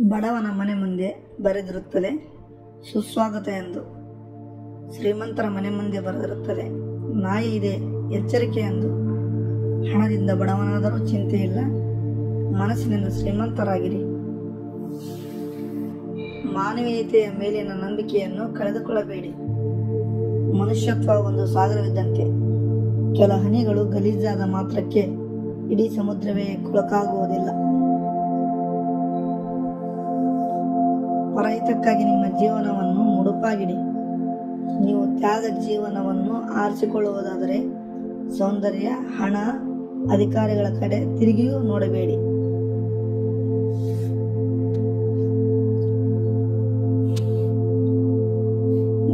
ಬಡವನ ಮನೆ ಮುಂದೆ ಬರೆದಿರುತ್ತದೆ ಸುಸ್ವಾಗತ ಎಂದು. ಶ್ರೀಮಂತರ ಮನೆ ಮುಂದೆ ಬರೆದಿರುತ್ತದೆ ನಾಯಿ ಇದೆ ಎಚ್ಚರಿಕೆ ಎಂದು. ಹಣದಿಂದ ಬಡವನಾದರೂ ಚಿಂತೆ ಇಲ್ಲ, ಮನಸ್ಸಿನಿಂದ ಶ್ರೀಮಂತರಾಗಿರಿ. ಮಾನವೀಯತೆಯ ಮೇಲಿನ ನಂಬಿಕೆಯನ್ನು ಕಳೆದುಕೊಳ್ಳಬೇಡಿ. ಮನುಷ್ಯತ್ವ ಒಂದು ಸಾಗರವಿದ್ದಂತೆ, ಕೆಲ ಹನಿಗಳು ಗಲೀಜಾದ ಮಾತ್ರಕ್ಕೆ ಇಡೀ ಸಮುದ್ರವೇ ಕೊಳಕಾಗುವುದಿಲ್ಲ. ಪರಹಿತಕ್ಕಾಗಿ ನಿಮ್ಮ ಜೀವನವನ್ನು ಮುಡುಪಾಗಿಡಿ. ನೀವು ತ್ಯಾಗ ಜೀವನವನ್ನು ಆರಿಸಿಕೊಳ್ಳುವುದಾದರೆ ಸೌಂದರ್ಯ, ಹಣ, ಅಧಿಕಾರಿಗಳ ಕಡೆ ತಿರುಗಿಯೂ ನೋಡಬೇಡಿ.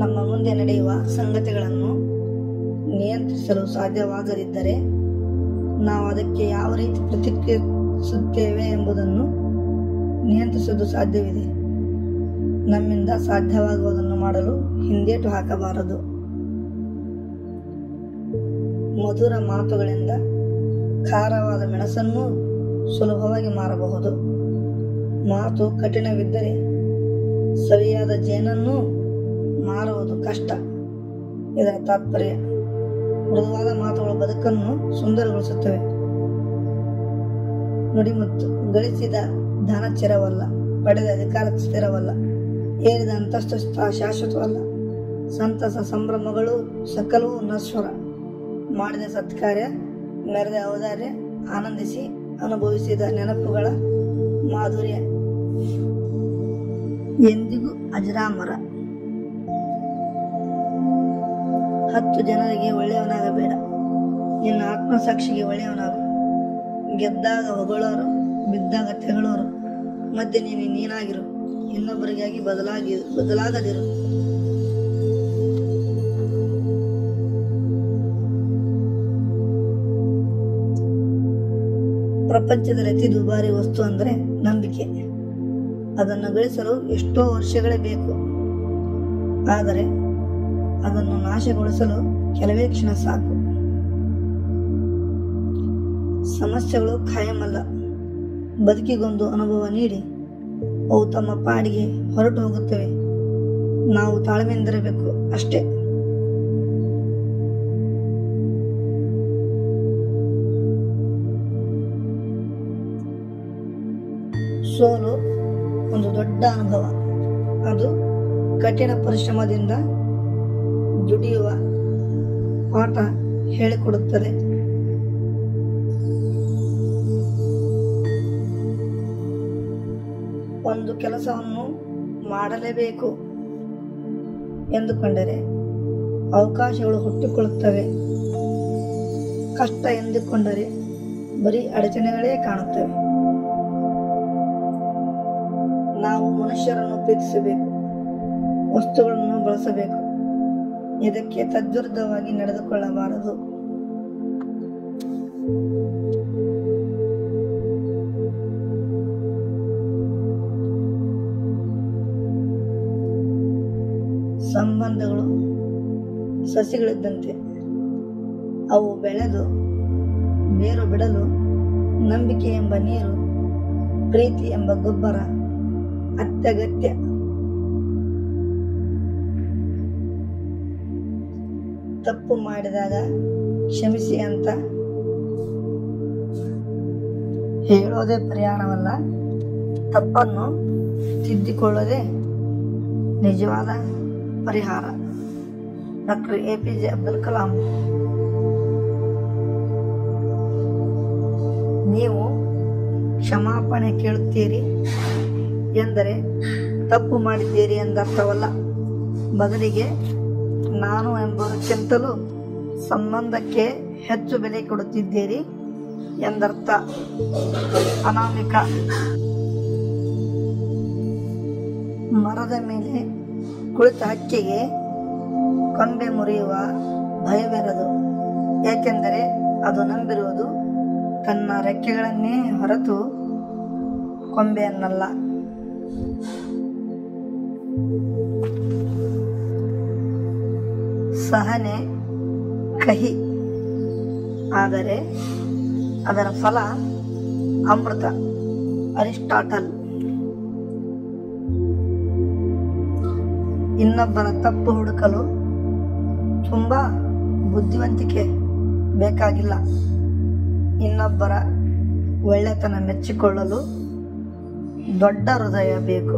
ನಮ್ಮ ಮುಂದೆ ನಡೆಯುವ ಸಂಗತಿಗಳನ್ನು ನಿಯಂತ್ರಿಸಲು ಸಾಧ್ಯವಾಗದಿದ್ದರೆ ನಾವು ಅದಕ್ಕೆ ಯಾವ ರೀತಿ ಪ್ರತಿಕ್ರಿಯಿಸುತ್ತೇವೆ ಎಂಬುದನ್ನು ನಿಯಂತ್ರಿಸುವುದು ಸಾಧ್ಯವಿದೆ. ನಮ್ಮಿಂದ ಸಾಧ್ಯವಾಗುವುದನ್ನು ಮಾಡಲು ಹಿಂದೇಟು ಹಾಕಬಾರದು. ಮಧುರ ಮಾತುಗಳಿಂದ ಖಾರವಾದ ಮೆಣಸನ್ನು ಸುಲಭವಾಗಿ ಮಾರಬಹುದು. ಮಾತು ಕಠಿಣವಿದ್ದರೆ ಸವಿಯಾದ ಜೇನನ್ನು ಮಾರುವುದು ಕಷ್ಟ. ಇದರ ತಾತ್ಪರ್ಯ, ಮೃದುವಾದ ಮಾತುಗಳು ಬದುಕನ್ನು ಸುಂದರಗೊಳಿಸುತ್ತವೆ. ನುಡಿಮುತ್ತು, ಗಳಿಸಿದ ಧನ ಚಿರವಲ್ಲ, ಪಡೆದ ಅಧಿಕಾರ ಸ್ಥಿರವಲ್ಲ, ಏರಿದ ಅಂತಸ್ತು ಶಾಶ್ವತವಲ್ಲ. ಸಂತಸ ಸಂಭ್ರಮಗಳು ಸಕಲವೂ ನಶ್ವರ. ಮಾಡಿದ ಸತ್ಕಾರ್ಯ, ಮೆರೆದ ಔದಾರ್ಯ, ಆನಂದಿಸಿ ಅನುಭವಿಸಿದ ನೆನಪುಗಳ ಮಾಧುರ್ಯ ಎಂದಿಗೂ ಅಜರಾಮರ. 10 ಜನರಿಗೆ ಒಳ್ಳೆಯವನಾಗಬೇಡ, ನಿನ್ನ ಆತ್ಮಸಾಕ್ಷಿಗೆ ಒಳ್ಳೆಯವನಾಗು. ಗೆದ್ದಾಗ ಹೊಗಳೋರು, ಬಿದ್ದಾಗ ತೆಗಳೋರು ಮಧ್ಯೆ ನೀನಾಗಿರು. ಇನ್ನೊಬ್ಬರಿಗಾಗಿ ಬದಲಾಗದಿರು. ಪ್ರಪಂಚದಲ್ಲಿ ಅತಿ ದುಬಾರಿ ವಸ್ತು ಅಂದರೆ ನಂಬಿಕೆ. ಅದನ್ನು ಗಳಿಸಲು ಎಷ್ಟೋ ವರ್ಷಗಳೇ ಬೇಕು, ಆದರೆ ಅದನ್ನು ನಾಶಗೊಳಿಸಲು ಕೆಲವೇ ಕ್ಷಣ ಸಾಕು. ಸಮಸ್ಯೆಗಳು ಖಾಯಮಲ್ಲ, ಬದುಕಿಗೊಂದು ಅನುಭವ ನೀಡಿ ಅವು ತಮ್ಮ ಪಾಡಿಗೆ ಹೊರಟು ಹೋಗುತ್ತವೆ. ನಾವು ತಾಳ್ಮೆಯಿಂದಿರಬೇಕು ಅಷ್ಟೇ. ಸೋಲು ಒಂದು ದೊಡ್ಡ ಅನುಭವ. ಅದು ಕಠಿಣ ಪರಿಶ್ರಮದಿಂದ ದುಡಿಯುವ ಪಾಠ ಹೇಳಿಕೊಡುತ್ತದೆ. ಒಂದು ಕೆಲಸವನ್ನು ಮಾಡಲೇಬೇಕು ಎಂದುಕೊಂಡರೆ ಅವಕಾಶಗಳು ಹುಟ್ಟಿಕೊಳ್ಳುತ್ತವೆ. ಕಷ್ಟ ಎಂದುಕೊಂಡರೆ ಬರೀ ಅಡಚಣೆಗಳೇ ಕಾಣುತ್ತವೆ. ನಾವು ಮನುಷ್ಯರನ್ನು ಪ್ರೀತಿಸಬೇಕು, ವಸ್ತುಗಳನ್ನು ಬಳಸಬೇಕು. ಇದಕ್ಕೆ ತದ್ವಿರುದ್ಧವಾಗಿ ನಡೆದುಕೊಳ್ಳಬಾರದು. ಸಂಬಂಧಗಳು ಸಸಿಗಳಿದ್ದಂತೆ, ಅವು ಬೆಳೆದು ಬೇರು ಬಿಡಲು ನಂಬಿಕೆ ಎಂಬ ನೀರು, ಪ್ರೀತಿ ಎಂಬ ಗೊಬ್ಬರ ಅತ್ಯಗತ್ಯ. ತಪ್ಪು ಮಾಡಿದಾಗ ಕ್ಷಮಿಸಿ ಅಂತ ಹೇಳೋದೇ ಪರಿಹಾರವಲ್ಲ, ತಪ್ಪನ್ನು ತಿದ್ದಿಕೊಳ್ಳೋದೇ ನಿಜವಾದ ಪರಿಹಾರ. Doctor APJ Abdul Kalam. ನೀವು ಕ್ಷಮಾಪಣೆ ಕೇಳುತ್ತೀರಿ ಎಂದರೆ ತಪ್ಪು ಮಾಡಿದ್ದೀರಿ ಎಂದರ್ಥವಲ್ಲ. ಬದಲಿಗೆ ನಾನು ಎಂಬುದಕ್ಕಿಂತಲೂ ಸಂಬಂಧಕ್ಕೆ ಹೆಚ್ಚು ಬೆಲೆ ಕೊಡುತ್ತಿದ್ದೀರಿ ಎಂದರ್ಥ. ಅನಾಮಿಕ. ಮರದ ಮೇಲೆ ಕುಳಿತ ಹಕ್ಕಿಗೆ ಕೊಂಬೆ ಮುರಿಯುವ ಭಯವಿರದು, ಏಕೆಂದರೆ ಅದು ನಂಬಿರುವುದು ತನ್ನ ರೆಕ್ಕೆಗಳನ್ನೇ ಹೊರತು ಕೊಂಬೆಯನ್ನಲ್ಲ. ಸಹನೆ ಕಹಿ, ಆದರೆ ಅದರ ಫಲ ಅಮೃತ. ಅರಿಸ್ಟಾಟಲ್. ಇನ್ನೊಬ್ಬರ ತಪ್ಪು ಹುಡುಕಲು ತುಂಬ ಬುದ್ಧಿವಂತಿಕೆ ಬೇಕಾಗಿಲ್ಲ. ಇನ್ನೊಬ್ಬರ ಒಳ್ಳೆತನ ಮೆಚ್ಚಿಕೊಳ್ಳಲು ದೊಡ್ಡ ಹೃದಯ ಬೇಕು.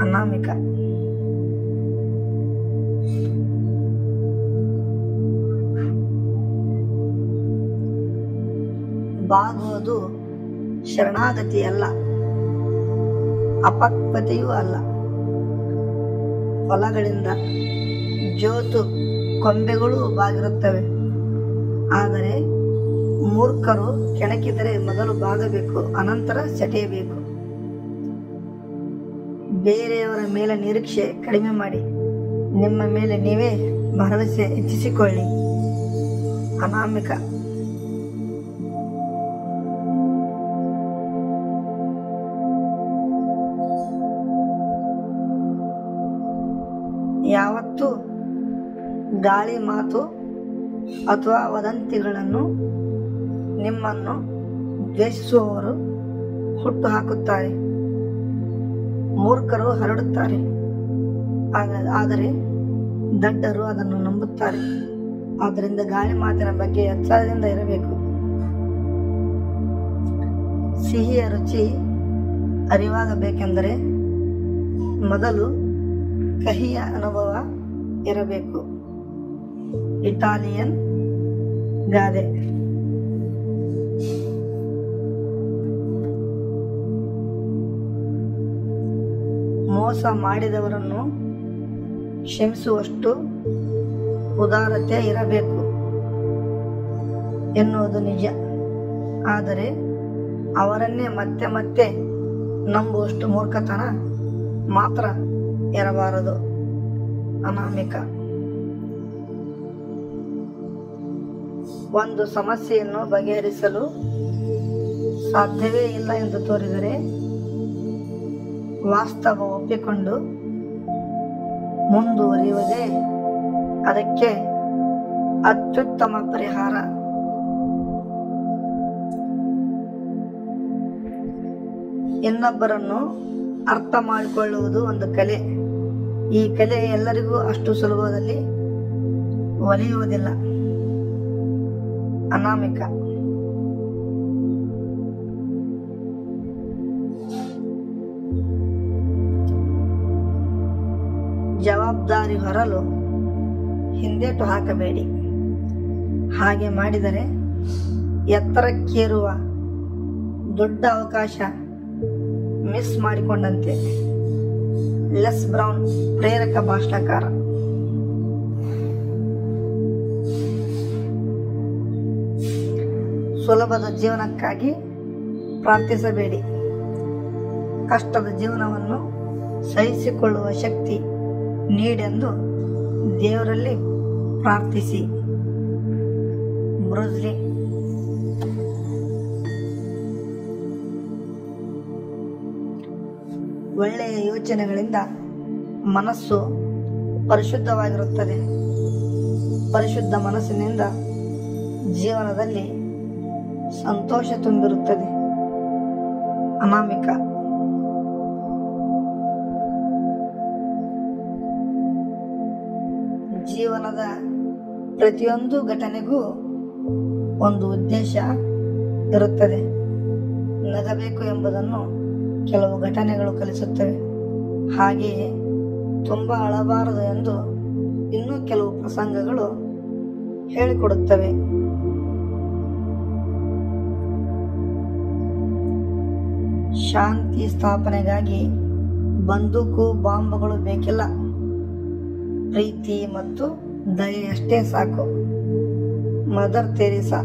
ಅನಾಮಿಕ. ಬಾಗುವುದು ಶರಣಾಗತಿಯಲ್ಲ, ಅಪಕ್ವತೆಯೂ ಅಲ್ಲ. ಫಲಗಳಿಂದ ಜೋತು ಕೊಂಬೆಗಳೂ ಬಾಗಿರುತ್ತವೆ. ಆದರೆ ಮೂರ್ಖರು ಕೆಣಕಿದರೆ ಮೊದಲು ಬಾಗಬೇಕು, ಅನಂತರ ಸೆಟೆಯಬೇಕು. ಬೇರೆಯವರ ಮೇಲೆ ನಿರೀಕ್ಷೆ ಕಡಿಮೆ ಮಾಡಿ, ನಿಮ್ಮ ಮೇಲೆ ನೀವೇ ಭರವಸೆ ಹೆಚ್ಚಿಸಿಕೊಳ್ಳಿ. ಅನಾಮಿಕ. ಯಾವತ್ತೂ ಗಾಳಿ ಮಾತು ಅಥವಾ ವದಂತಿಗಳನ್ನು ನಿಮ್ಮನ್ನು ದ್ವೇಷಿಸುವವರು ಹುಟ್ಟು ಹಾಕುತ್ತಾರೆ. ಮೂರ್ಖರು ಹರಡುತ್ತಾರೆ, ಆದರೆ ದಡ್ಡರು ಅದನ್ನು ನಂಬುತ್ತಾರೆ. ಆದ್ದರಿಂದ ಗಾಳಿ ಮಾತಿನ ಬಗ್ಗೆ ಎಚ್ಚರದಿಂದ ಇರಬೇಕು. ಸಿಹಿಯ ರುಚಿ ಅರಿವಾಗಬೇಕೆಂದರೆ ಮೊದಲು ಕಹಿಯ ಅನುಭವ ಇರಬೇಕು. ಇಟಾಲಿಯನ್ ಗಾದೆ. ಮೋಸ ಮಾಡಿದವರನ್ನು ಕ್ಷಮಿಸುವಷ್ಟು ಉದಾರತೆ ಇರಬೇಕು ಎನ್ನುವುದು ನಿಜ. ಆದರೆ ಅವರನ್ನೇ ಮತ್ತೆ ಮತ್ತೆ ನಂಬುವಷ್ಟು ಮೂರ್ಖತನ ಮಾತ್ರ ಇರಬಾರದು. ಅನಾಮಿಕ. ಒಂದು ಸಮಸ್ಯೆಯನ್ನು ಬಗೆಹರಿಸಲು ಸಾಧ್ಯವೇ ಇಲ್ಲ ಎಂದು ತೋರಿದರೆ ವಾಸ್ತವ ಒಪ್ಪಿಕೊಂಡು ಮುಂದುವರಿಯುವುದೇ ಅದಕ್ಕೆ ಅತ್ಯುತ್ತಮ ಪರಿಹಾರ. ಇನ್ನೊಬ್ಬರನ್ನು ಅರ್ಥ ಮಾಡಿಕೊಳ್ಳುವುದು ಒಂದು ಕಲೆ. ಈ ಕಲೆ ಎಲ್ಲರಿಗೂ ಅಷ್ಟು ಸುಲಭದಲ್ಲಿ ಒಲಿಯುವುದಿಲ್ಲ. ಅನಾಮಿಕ. ಜವಾಬ್ದಾರಿ ಹೊರಲು ಹಿಂದೇಟು ಹಾಕಬೇಡಿ. ಹಾಗೆ ಮಾಡಿದರೆ ಎತ್ತರಕ್ಕೇರುವ ದೊಡ್ಡ ಅವಕಾಶ ಮಿಸ್ ಮಾಡಿಕೊಂಡಂತೆ. ಲೆಸ್ ಬ್ರೌನ್, ಪ್ರೇರಕ ಭಾಷಣಕಾರ. ಸುಲಭದ ಜೀವನಕ್ಕಾಗಿ ಪ್ರಾರ್ಥಿಸಬೇಡಿ. ಕಷ್ಟದ ಜೀವನವನ್ನು ಸಹಿಸಿಕೊಳ್ಳುವ ಶಕ್ತಿ ನೀಡೆಂದು ದೇವರಲ್ಲಿ ಪ್ರಾರ್ಥಿಸಿ. ಬ್ರೂಸ್ಲಿ. ಒಳ್ಳೆಯ ಯೋಚನೆಗಳಿಂದ ಮನಸ್ಸು ಪರಿಶುದ್ಧವಾಗಿರುತ್ತದೆ. ಪರಿಶುದ್ಧ ಮನಸ್ಸಿನಿಂದ ಜೀವನದಲ್ಲಿ ಸಂತೋಷ ತುಂಬಿರುತ್ತದೆ. ಅನಾಮಿಕ. ಜೀವನದ ಪ್ರತಿಯೊಂದು ಘಟನೆಗೂ ಒಂದು ಉದ್ದೇಶ ಇರುತ್ತದೆ. ನಗಬೇಕು ಎಂಬುದನ್ನು ಕೆಲವು ಘಟನೆಗಳು ಕಲಿಸುತ್ತವೆ. ಹಾಗೆಯೇ ತುಂಬಾ ಅಳಬಾರದು ಎಂದು ಇನ್ನೂ ಕೆಲವು ಪ್ರಸಂಗಗಳು ಹೇಳಿಕೊಡುತ್ತವೆ. ಶಾಂತಿ ಸ್ಥಾಪನೆಗಾಗಿ ಬಂದೂಕು ಬಾಂಬ್ಗಳು ಬೇಕಿಲ್ಲ. ಪ್ರೀತಿ ಮತ್ತು ದಯೆಯಷ್ಟೇ ಸಾಕು. Mother Teresa.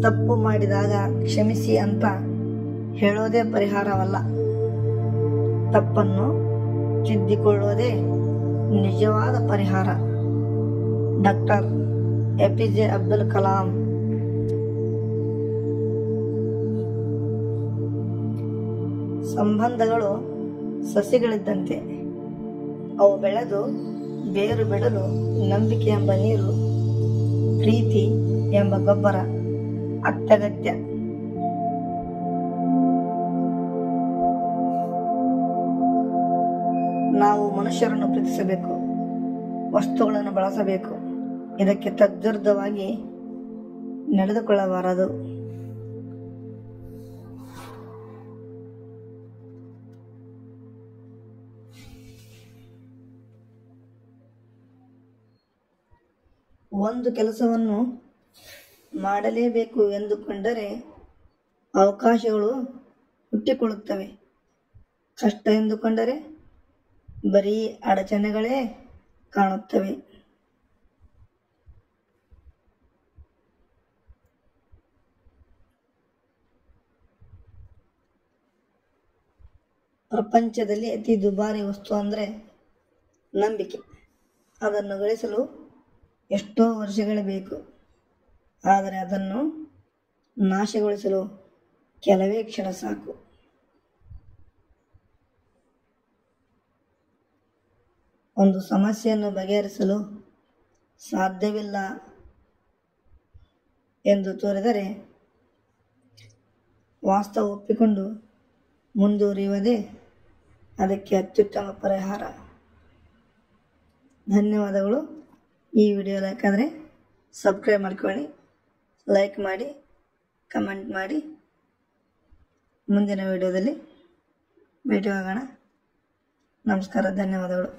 ತಪ್ಪು ಮಾಡಿದಾಗ ಕ್ಷಮಿಸಿ ಅಂತ ಹೇಳೋದೇ ಪರಿಹಾರವಲ್ಲ. ತಪ್ಪನ್ನು ತಿದ್ದಿಕೊಳ್ಳುವುದೇ ನಿಜವಾದ ಪರಿಹಾರ. Doctor APJ Abdul Kalam. ಸಂಬಂಧಗಳು ಸಸಿಗಳಿದ್ದಂತೆ. ಅವು ಬೆಳೆದು ಬೇರು ಬಿಡಲು ನಂಬಿಕೆ ಎಂಬ ನೀರು, ಪ್ರೀತಿ ಎಂಬ ಗೊಬ್ಬರ ಅತ್ಯಗತ್ಯ. ನಾವು ಮನುಷ್ಯರನ್ನು ಪ್ರೀತಿಸಬೇಕು, ವಸ್ತುಗಳನ್ನು ಬಳಸಬೇಕು. ಇದಕ್ಕೆ ತದ್ವಿರುದ್ಧವಾಗಿ ನಡೆದುಕೊಳ್ಳಬಾರದು. ಒಂದು ಕೆಲಸವನ್ನು ಮಾಡಲೇಬೇಕು ಎಂದುಕೊಂಡರೆ ಅವಕಾಶಗಳು ಹುಟ್ಟಿಕೊಳ್ಳುತ್ತವೆ. ಕಷ್ಟ ಎಂದುಕೊಂಡರೆ ಬರೀ ಅಡಚಣೆಗಳೇ ಕಾಣುತ್ತವೆ. ಪ್ರಪಂಚದಲ್ಲಿ ಅತಿ ದುಬಾರಿ ವಸ್ತು ಅಂದರೆ ನಂಬಿಕೆ. ಅದನ್ನು ಗಳಿಸಲು ಎಷ್ಟೋ ವರ್ಷಗಳೇ ಬೇಕು, ಆದರೆ ಅದನ್ನು ನಾಶಗೊಳಿಸಲು ಕೆಲವೇ ಕ್ಷಣ ಸಾಕು. ಒಂದು ಸಮಸ್ಯೆಯನ್ನು ಬಗೆಹರಿಸಲು ಸಾಧ್ಯವಿಲ್ಲ ಎಂದು ತೋರಿದರೆ ವಾಸ್ತವ ಒಪ್ಪಿಕೊಂಡು ಮುಂದುವರಿಯುವುದೇ ಅದಕ್ಕೆ ಅತ್ಯುತ್ತಮ ಪರಿಹಾರ. ಧನ್ಯವಾದಗಳು. ಈ ವಿಡಿಯೋ ಲೈಕ್ ಆದರೆ ಸಬ್ಸ್ಕ್ರೈಬ್ ಮಾಡ್ಕೊಳ್ಳಿ, ಲೈಕ್ ಮಾಡಿ, ಕಮೆಂಟ್ ಮಾಡಿ. ಮುಂದಿನ ವಿಡಿಯೋದಲ್ಲಿ ಭೇಟಿಯಾಗೋಣ. ನಮಸ್ಕಾರ, ಧನ್ಯವಾದಗಳು.